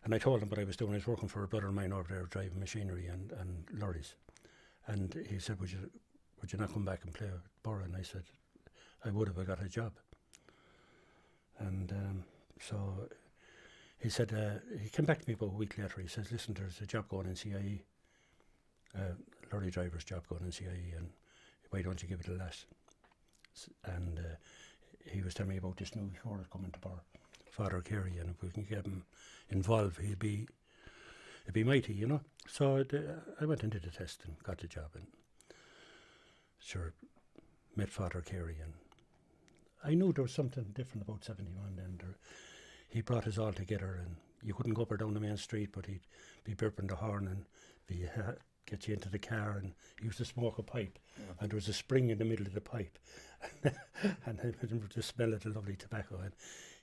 And I told him what I was doing. I was working for a brother of mine over there driving machinery and lorries. And he said, would you not come back and play with Birr? And I said, I would if I got a job. And so he said, he came back to me about a week later. He says, listen, there's a job going in CIE, lorry driver's job going in CIE, and why don't you give it a lash? And he was telling me about this new show that's coming to Birr, Father Carey, and if we can get him involved, it'd be mighty, you know. So I went into the test and got the job, and sure, met Father Carey, and I knew there was something different about 71 then. He brought us all together, and you couldn't go up or down the main street, but he'd be burping the horn and get you into the car, and he used to smoke a pipe, and there was a spring in the middle of the pipe, and I remember the smell of the lovely tobacco, and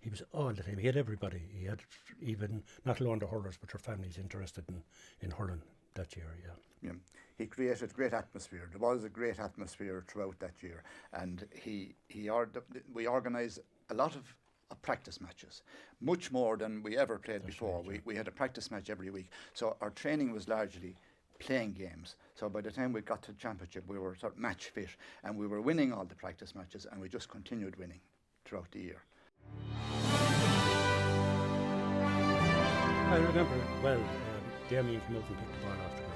he was all the time. He had everybody. He had even, not alone the hurlers, but their families interested in hurling that year, yeah. He created great atmosphere. There was a great atmosphere throughout that year, and we organised a lot of practice matches, much more than we ever played before. Right, yeah. We had a practice match every week, so our training was largely playing games. So by the time we got to the championship, we were sort of match fit, and we were winning all the practice matches, and we just continued winning throughout the year. I remember, well, Damien came out and picked the ball off the ground.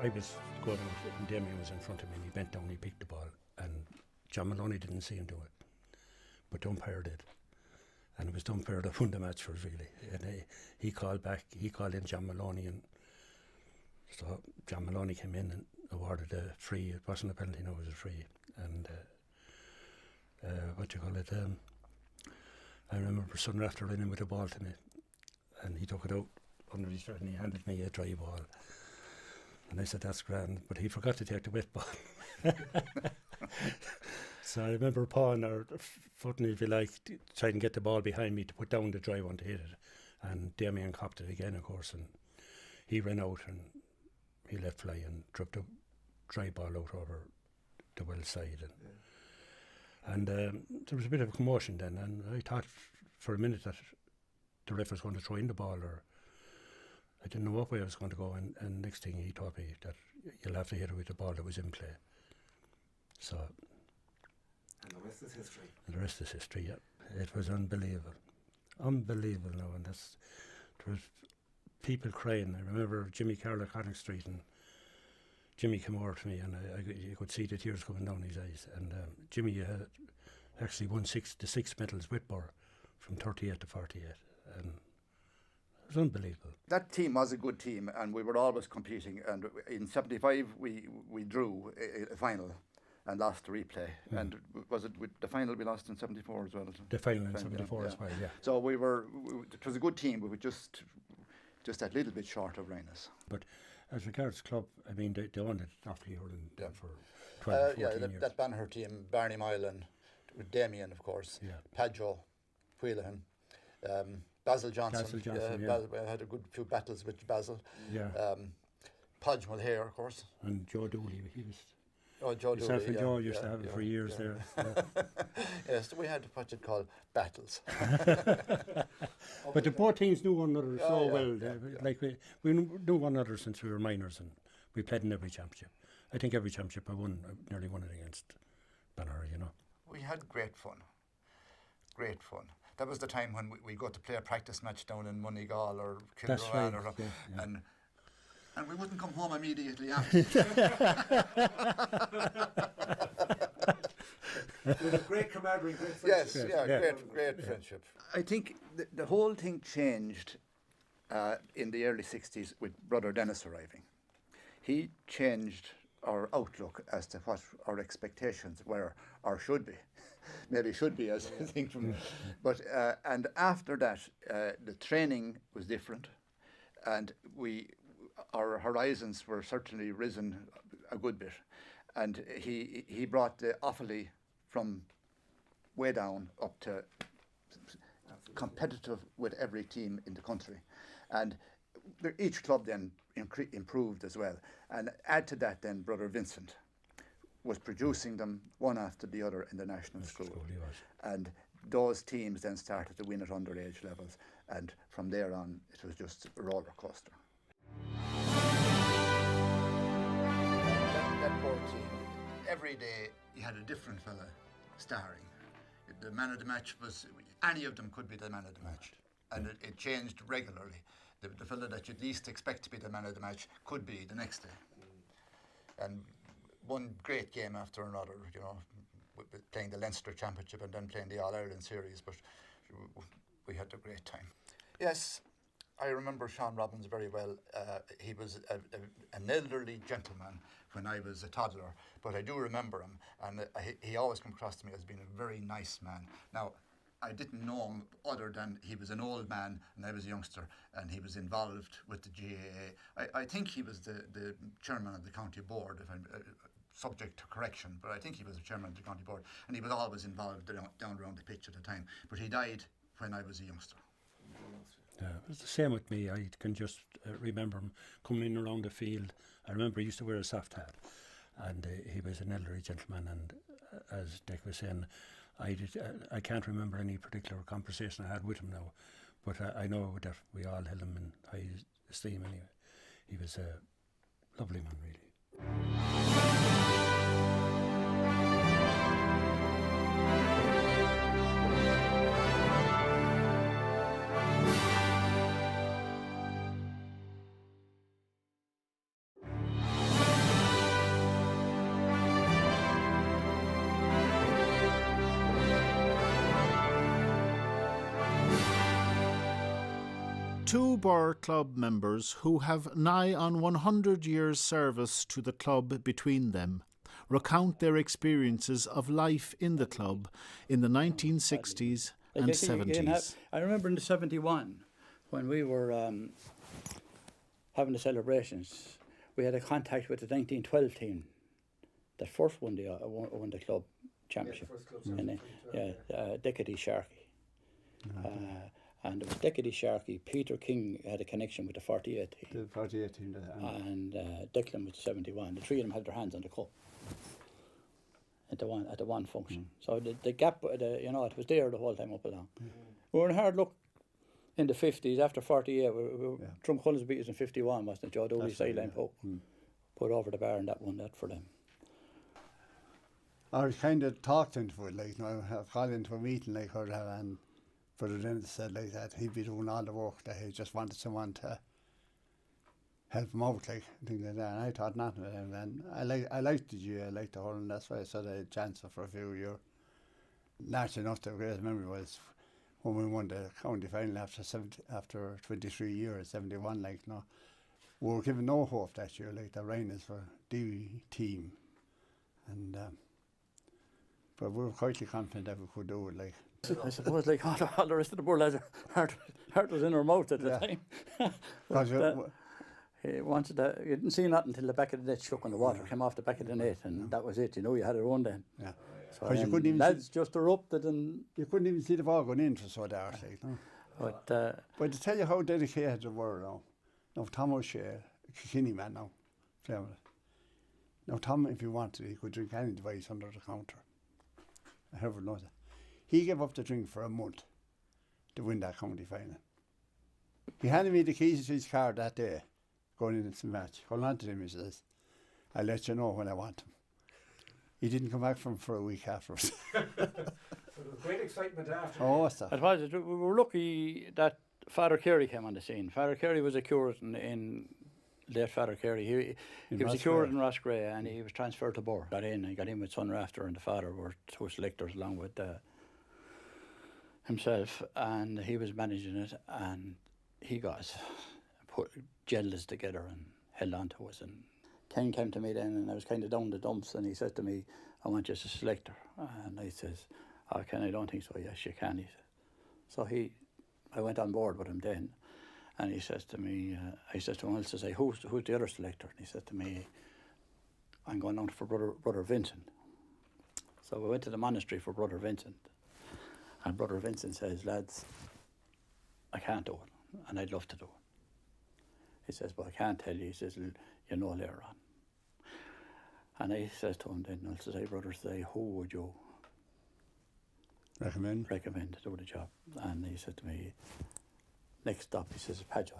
I was going out and Damien was in front of me, and he bent down, he picked the ball, and John Maloney didn't see him do it, but the umpire did. And it was the umpire that won the match for us, really. And he called in John Maloney, and so John Maloney came in and awarded a free. It wasn't a penalty, no, it was a free. And I remember Son after running with the ball to me, and he took it out under his shirt and he handed me a dry ball. And I said, that's grand, but he forgot to take the wet ball. So I remember pawing or footing, if you like, trying to get the ball behind me to put down the dry one to hit it. And Damien copped it again, of course, and he ran out and he let fly and dropped the dry ball out over the well side. And there was a bit of a commotion then, and I thought for a minute that the ref was going to throw in the ball, or I didn't know what way I was going to go, and next thing he told me that you'll have to hit it with the ball that was in play. So... And the rest is history. And the rest is history, yeah. It was unbelievable. Unbelievable now, and there was people crying. I remember Jimmy Carroll at Connacht Street, and Jimmy came over to me, and you could see the tears coming down his eyes. And Jimmy had actually won the six medals with Birr from 38 to 48, and it was unbelievable. That team was a good team, and we were always competing. And in 75, we drew a final and lost the replay. And was it with the final we lost in 74 as well? The final in 74 as well, yeah. So it was a good team, but we just that little bit short of Rhinos. But as regards club, I mean, they won it awfully hurling for 12, 14 years. That Banner team, Barney Moylan, with Damien, of course, Padjo, Wheelahan, Basil Johnson. We had a good few battles with Basil. Yeah. Podge Mulhare, of course. And Joe Dooley, he was... Oh, Joe Yourself Dooley, and Joe used to have it for years there. Yeah. Yes, we had what you'd call battles. But the both teams knew one another so well. Like we knew one another since we were minors, and we played in every championship. I think every championship I nearly won it against Banner, you know. We had great fun. Great fun. That was the time when we got to play a practice match down in Moneygall or Kilrowan, and we wouldn't come home immediately after. There was great camaraderie, great friendship. Yes, great friendship. I think the whole thing changed in the early 60s with Brother Dennis arriving. He changed our outlook as to what our expectations were, or should be. Maybe should be, as I think. But and after that, the training was different, and our horizons were certainly risen a good bit. And he brought the Offaly from way down up to competitive with every team in the country. And each club then improved as well. And add to that then Brother Vincent was producing them one after the other in the national school. And those teams then started to win at underage levels, and from there on it was just a roller coaster. That Birr team, every day you had a different fella starring. The man of the match was, any of them could be the man of the match, and it changed regularly. The fella that you'd least expect to be the man of the match could be the next day. And one great game after another, you know, playing the Leinster Championship and then playing the All-Ireland Series, but we had a great time. Yes, I remember Sean Robbins very well. He was an elderly gentleman when I was a toddler, but I do remember him, and he always came across to me as being a very nice man. Now, I didn't know him other than he was an old man and I was a youngster, and he was involved with the GAA. I think he was the chairman of the county board, if I'm subject to correction, but I think he was the chairman of the county board, and he was always involved down around the pitch at the time. But he died when I was a youngster. Yeah, it was the same with me. I can just remember him coming in around the field. I remember he used to wear a soft hat, and he was an elderly gentleman, and as Dick was saying, I can't remember any particular conversation I had with him now, but I know that we all held him in high esteem anyway. He was a lovely man, really. Two Birr Club members who have nigh on 100 years' service to the club between them recount their experiences of life in the club in the 1960s and 70s. I remember in the 71, when we were having the celebrations, we had a contact with the 1912 team that first won the club championship. Decady Sharkey. And it was Decady Sharkey. Peter King had a connection with the 48 team. The 48 team. And Declan with the 71. The three of them had their hands on the cup at the one function. So the gap, it was there the whole time up along. We were in hard luck in the 50s. After 48, Drumcullen's beat us in 51, wasn't it? Joe Dooley's sideline poke put over the bar, and that won that for them. I was kind of talked into it, like, I got into a meeting like her, and Brother Dennis said like that he'd be doing all the work, that he just wanted someone to help him out, like, things like that. And I thought nothing of him. And I liked the GAA, I liked the hurling, that's why I said I had Chancellor for a few years. Large enough, the greatest memory was when we won the county final after 23 years, 71, like, no. We were given no hope that year, like, the Rhinos were the team. And but we were quite confident that we could do it, like. I suppose, like all the rest of the world, lads, heart was in her mouth at the time. He wanted that. You didn't see nothing until the back of the net shook and the water came off the back of the net, and that was it. You know, you had it run then. Yeah. So you couldn't even lads just erupted, and you couldn't even see the ball going in. It was so dark, like, no. But to tell you how dedicated they were now. Now Tom O'Shea, Kilkenny man now, playing. Now Tom, if he wanted, he could drink any device under the counter. I never know that. He gave up the drink for a month to win that county final. He handed me the keys to his car that day, going into the match. Hold on to him, he says. I'll let you know when I want him. He didn't come back from for a week afterwards. So there was great excitement after. Oh, stuff. It was. We were lucky that Father Carey came on the scene. Father Carey was a curate in late Father Carey. He was a curate in Roscrea, and he was transferred to Birr. Got in with Son Rafter, and the father were two selectors along with himself, and he was managing it, and he got gelled us together and held on to us. And Ken came to me then, and I was kind of down the dumps, and he said to me, I want you as a selector. And I says, oh, Ken, I don't think so. Yes, you can, he said. So I went on board with him then, and he says to me, I says to him, who's the other selector? And he said to me, I'm going down for Brother Vincent. So we went to the monastery for Brother Vincent. And Brother Vincent says, lads, I can't do it, and I'd love to do it. He says, but I can't tell you. He says, you know later on. And I says to him then, I says, hey, brother, who would you recommend. to do the job. And he said to me, next stop, he says, Padge's.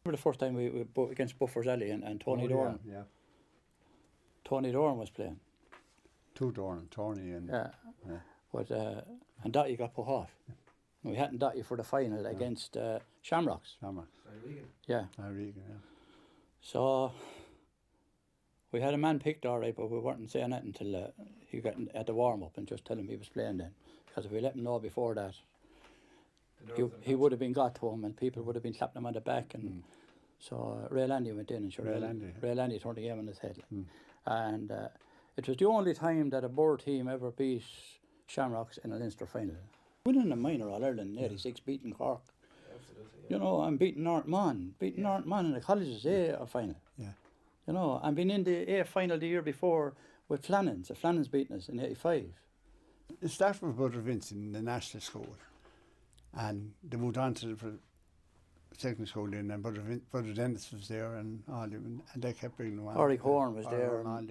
Remember the first time we against Buffers Alley and Tony Doran? Yeah. Tony Doran was playing. Two Doran, Tony and... Yeah. Yeah. But, and Dottie got put off. We hadn't Dottie for the final against Shamrocks. Shamrock. Yeah. Regan, yeah. So we had a man picked all right, but we weren't saying that until he got at the warm-up and just tell him he was playing then. Because if we let him know before that, he would have been got to him and people would have been clapping him on the back. And so Ray Landy went in and Ray Landy turned the game on his head. And it was the only time that a Birr team ever beat Shamrocks in a Leinster final. Winning a minor All-Ireland in '86, beating Cork. You know, I'm beating Northmont in the colleges A final. Yeah. You know, I'm been in the A final the year before with Flannans. The Flannans beating us in '85. It started with Brother Vince in the national school, and they moved on to the secondary school then, and Brother Dennis was there and all them, and they kept bringing them on. Oric Horn was there. And all